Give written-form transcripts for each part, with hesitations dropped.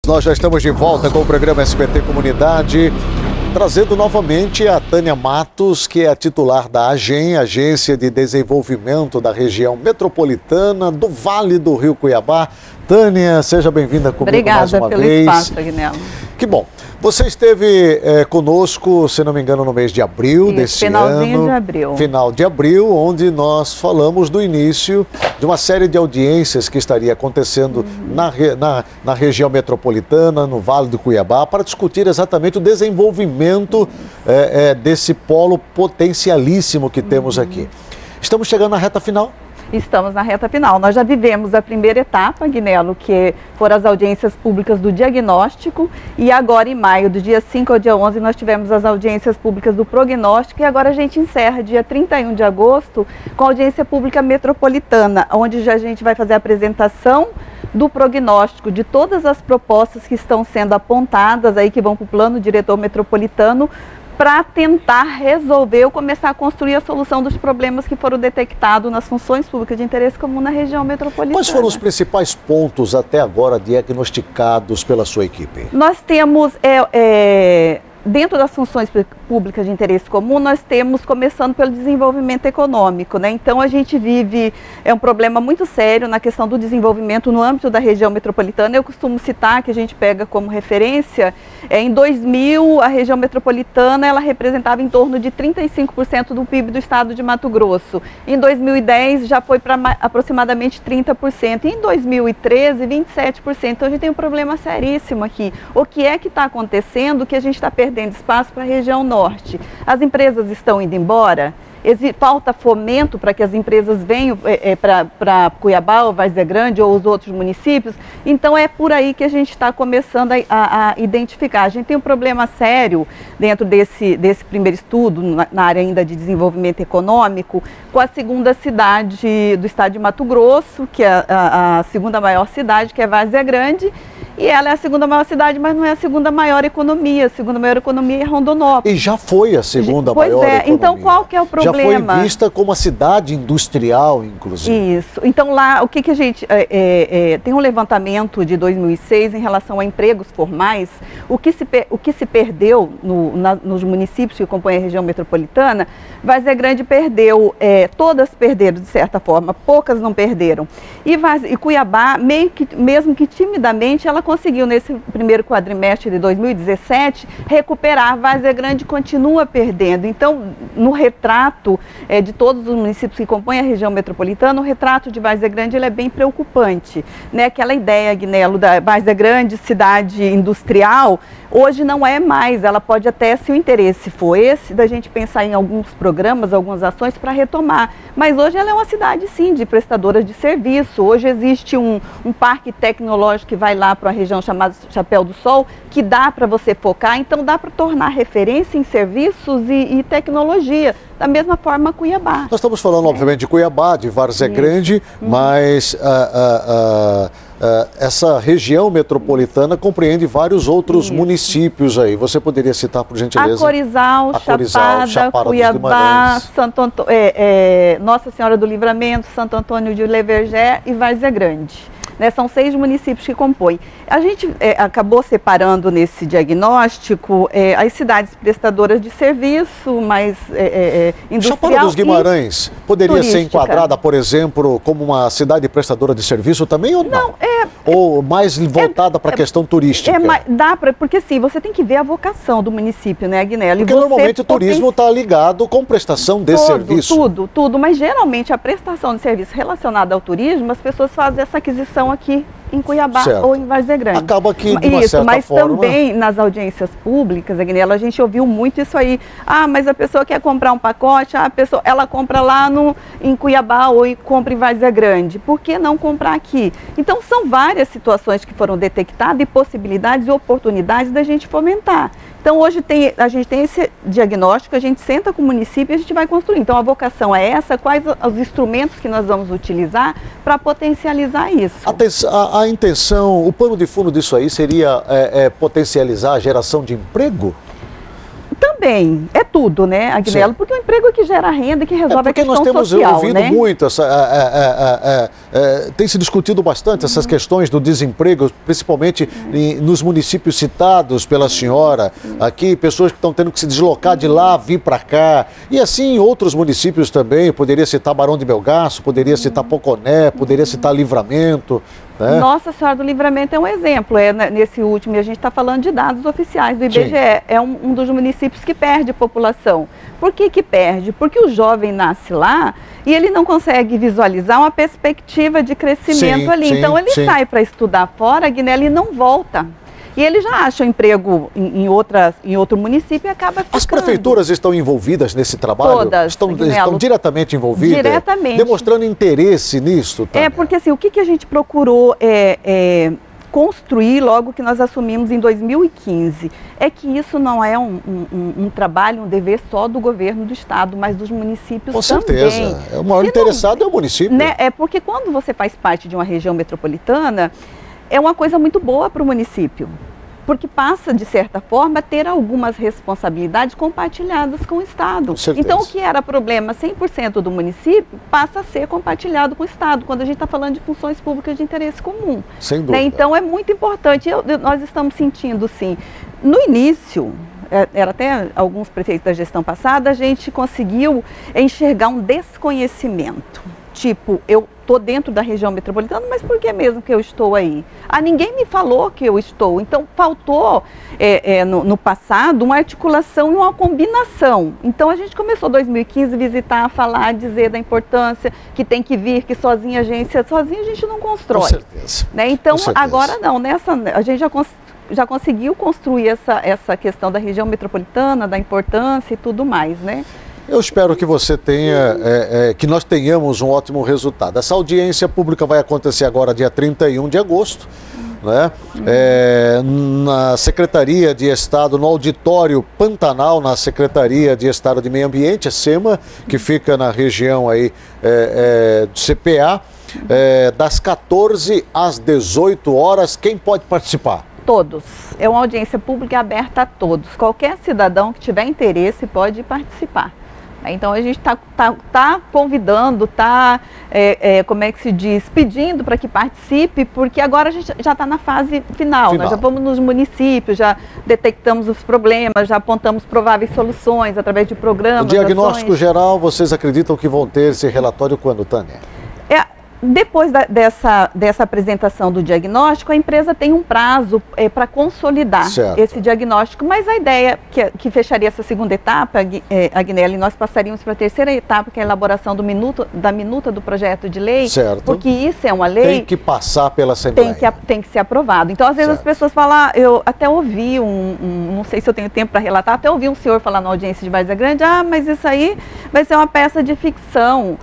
Nós já estamos de volta com o programa SBT Comunidade, trazendo novamente a Tânia Matos, que é a titular da AGEM, Agência de Desenvolvimento da Região Metropolitana do Vale do Rio Cuiabá. Tânia, seja bem-vinda comigo mais uma vez. Obrigada pelo espaço, Agnello. Que bom. Você esteve conosco, se não me engano, no mês de abril desse ano. Finalzinho de abril. Final de abril, onde nós falamos do início de uma série de audiências que estaria acontecendo na região metropolitana, no Vale do Cuiabá, para discutir exatamente o desenvolvimento desse polo potencialíssimo que temos aqui. Estamos chegando na reta final. Estamos na reta final. Nós já vivemos a primeira etapa, Agnello, que foram as audiências públicas do diagnóstico, e agora em maio, do dia 5 ao dia 11, nós tivemos as audiências públicas do prognóstico, e agora a gente encerra dia 31 de agosto com a audiência pública metropolitana, onde já a gente vai fazer a apresentação do prognóstico, de todas as propostas que estão sendo apontadas aí, que vão para o plano diretor metropolitano, para tentar resolver ou começar a construir a solução dos problemas que foram detectados nas funções públicas de interesse comum na região metropolitana. Quais foram os principais pontos até agora diagnosticados pela sua equipe? Nós temos, dentro das funções públicas de interesse comum, nós temos, começando pelo desenvolvimento econômico, né? Então a gente vive um problema muito sério na questão do desenvolvimento no âmbito da região metropolitana. Eu costumo citar, que a gente pega como referência, em 2000 a região metropolitana ela representava em torno de 35% do PIB do estado de Mato Grosso. Em 2010 já foi para aproximadamente 30%, e em 2013 27%. Então a gente tem um problema seríssimo aqui. O que é que está acontecendo que a gente está perdendo espaço para a região norte? As empresas estão indo embora, falta fomento para que as empresas venham para Cuiabá, ou Várzea Grande, ou os outros municípios. Então é por aí que a gente está começando a identificar. A gente tem um problema sério dentro desse primeiro estudo, na área ainda de desenvolvimento econômico, com a segunda cidade do estado de Mato Grosso, que é a segunda maior cidade, que é Várzea Grande. E ela é a segunda maior cidade, mas não é a segunda maior economia. A segunda maior economia é Rondonópolis. E já foi a segunda maior economia. Então qual que é o problema? Já foi vista como uma cidade industrial, inclusive. Isso. Então lá, o que a gente... tem um levantamento de 2006 em relação a empregos formais. O que se perdeu nos municípios que compõem a região metropolitana, Várzea Grande perdeu, todas perderam de certa forma, poucas não perderam. E Cuiabá, mesmo que timidamente, ela conseguiu nesse primeiro quadrimestre de 2017 recuperar. Várzea Grande continua perdendo. Então, no retrato de todos os municípios que compõem a região metropolitana, o retrato de Várzea Grande ele é bem preocupante, né? Aquela ideia, Agnello, da Várzea Grande, cidade industrial, hoje não é mais. Ela pode até, se o interesse for esse, da gente pensar em alguns programas, algumas ações para retomar. Mas hoje ela é uma cidade, sim, de prestadoras de serviço. Hoje existe um parque tecnológico que vai lá para uma região chamada Chapéu do Sol, que dá para você focar. Então dá para tornar referência em serviços e tecnologia. Da mesma forma, Cuiabá. Nós estamos falando, obviamente, de Cuiabá, de Várzea Grande, mas essa região metropolitana compreende vários outros municípios aí. Você poderia citar, por gentileza? Corizal, Chapada, Cuiabá, Santo Antônio, Nossa Senhora do Livramento, Santo Antônio de Levergé e Várzea Grande. Né, são 6 municípios que compõem. A gente acabou separando nesse diagnóstico as cidades prestadoras de serviço, mais industrial. Chapada dos Guimarães poderia turística. Ser enquadrada, por exemplo, como uma cidade prestadora de serviço também ou não? Ou mais voltada para a questão turística? Porque assim, você tem que ver a vocação do município, né, Agnello? Porque normalmente o turismo está ligado com prestação de serviço. Tudo, mas geralmente a prestação de serviço relacionada ao turismo, as pessoas fazem essa aquisição aqui em Cuiabá ou em Várzea Grande. Acaba que, de uma certa forma... também nas audiências públicas, Agnello, a gente ouviu muito isso aí. Ah, mas a pessoa quer comprar um pacote, ela compra lá em Cuiabá ou compra em Várzea Grande. Por que não comprar aqui? Então, são várias situações que foram detectadas e possibilidades e oportunidades da gente fomentar. Então, hoje a gente tem esse diagnóstico, a gente senta com o município e a gente vai construir. Então, a vocação é essa, quais os instrumentos que nós vamos utilizar para potencializar isso. A intenção, o pano de fundo disso aí seria potencializar a geração de emprego? Também, é tudo, né, Agnello? Porque o emprego é que gera renda, que resolve a questão social, nós temos ouvido muito, tem se discutido bastante essas questões do desemprego, principalmente nos municípios citados pela senhora, aqui, pessoas que estão tendo que se deslocar de lá, vir para cá, e assim em outros municípios também, poderia citar Barão de Melgaço, poderia citar Poconé, poderia citar Livramento. Nossa Senhora do Livramento é um exemplo, nesse último, e a gente está falando de dados oficiais do IBGE, é um dos municípios que perde população. Por que perde? Porque o jovem nasce lá e ele não consegue visualizar uma perspectiva de crescimento ali. Então ele sai para estudar fora, Agnello, e não volta. E ele já acha um emprego em outro município e acaba ficando. As prefeituras estão envolvidas nesse trabalho? Todas, estão diretamente envolvidas? Diretamente. Demonstrando interesse nisso, Tânia? Porque assim, o que a gente procurou construir logo que nós assumimos em 2015, é que isso não é um trabalho, um dever só do governo do estado, mas dos municípios também. Com certeza, o maior interessado é o município. Né, porque quando você faz parte de uma região metropolitana, é uma coisa muito boa para o município, porque passa, de certa forma, a ter algumas responsabilidades compartilhadas com o Estado. Então, o que era problema 100% do município, passa a ser compartilhado com o Estado, quando a gente está falando de funções públicas de interesse comum. Sem dúvida. Então, é muito importante. Nós estamos sentindo, sim, no início, era até alguns prefeitos da gestão passada, a gente conseguiu enxergar um desconhecimento. Tipo, eu estou dentro da região metropolitana, mas por que mesmo que eu estou aí? Ninguém me falou que eu estou. Então, faltou no passado uma articulação e uma combinação. Então, a gente começou em 2015 a visitar, falar, dizer da importância, que tem que vir, que sozinha a gente não constrói. Com certeza. Né? Então, Com certeza. Agora não, a gente já conseguiu construir essa questão da região metropolitana, da importância e tudo mais, né? Eu espero que você tenha, que nós tenhamos um ótimo resultado. Essa audiência pública vai acontecer agora dia 31 de agosto, né? Na Secretaria de Estado, no Auditório Pantanal, na Secretaria de Estado de Meio Ambiente, a SEMA, que fica na região aí do CPA, das 14 às 18 horas. Quem pode participar? Todos. É uma audiência pública aberta a todos. Qualquer cidadão que tiver interesse pode participar. Então a gente está convidando, como é que se diz, pedindo para que participe, porque agora a gente já está na fase final. Nós já vamos nos municípios, já detectamos os problemas, já apontamos prováveis soluções através de programas. O diagnóstico geral, vocês acreditam que vão ter esse relatório quando, Tânia? Depois dessa apresentação do diagnóstico, a empresa tem um prazo para consolidar esse diagnóstico, mas a ideia que fecharia essa segunda etapa, Agnello, e nós passaríamos para a terceira etapa, que é a elaboração da minuta do projeto de lei, porque isso é uma lei... Tem que passar pela Assembleia. Tem que ser aprovado. Então, às vezes as pessoas falam, eu até ouvi não sei se eu tenho tempo para relatar, até ouvi um senhor falar na audiência de Várzea Grande, mas isso aí vai ser uma peça de ficção,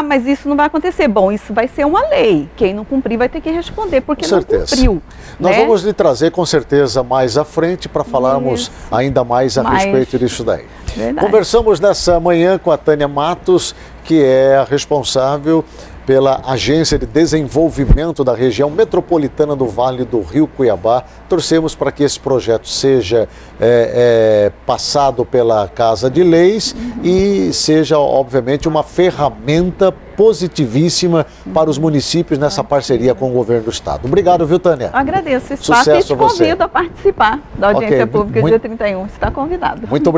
mas isso não vai acontecer. Bom, isso vai ser uma lei. Quem não cumprir vai ter que responder, porque não cumpriu. Nós vamos lhe trazer, com certeza, mais à frente para falarmos ainda mais a respeito disso daí. Verdade. Conversamos nessa manhã com a Tânia Matos, que é a responsável pela Agência de Desenvolvimento da Região Metropolitana do Vale do Rio Cuiabá. Torcemos para que esse projeto seja passado pela Casa de Leis e seja, obviamente, uma ferramenta positivíssima para os municípios nessa parceria com o governo do estado. Obrigado, viu, Tânia? Eu agradeço o espaço e te convido a participar da audiência pública dia 31. Está convidado. Muito obrigado.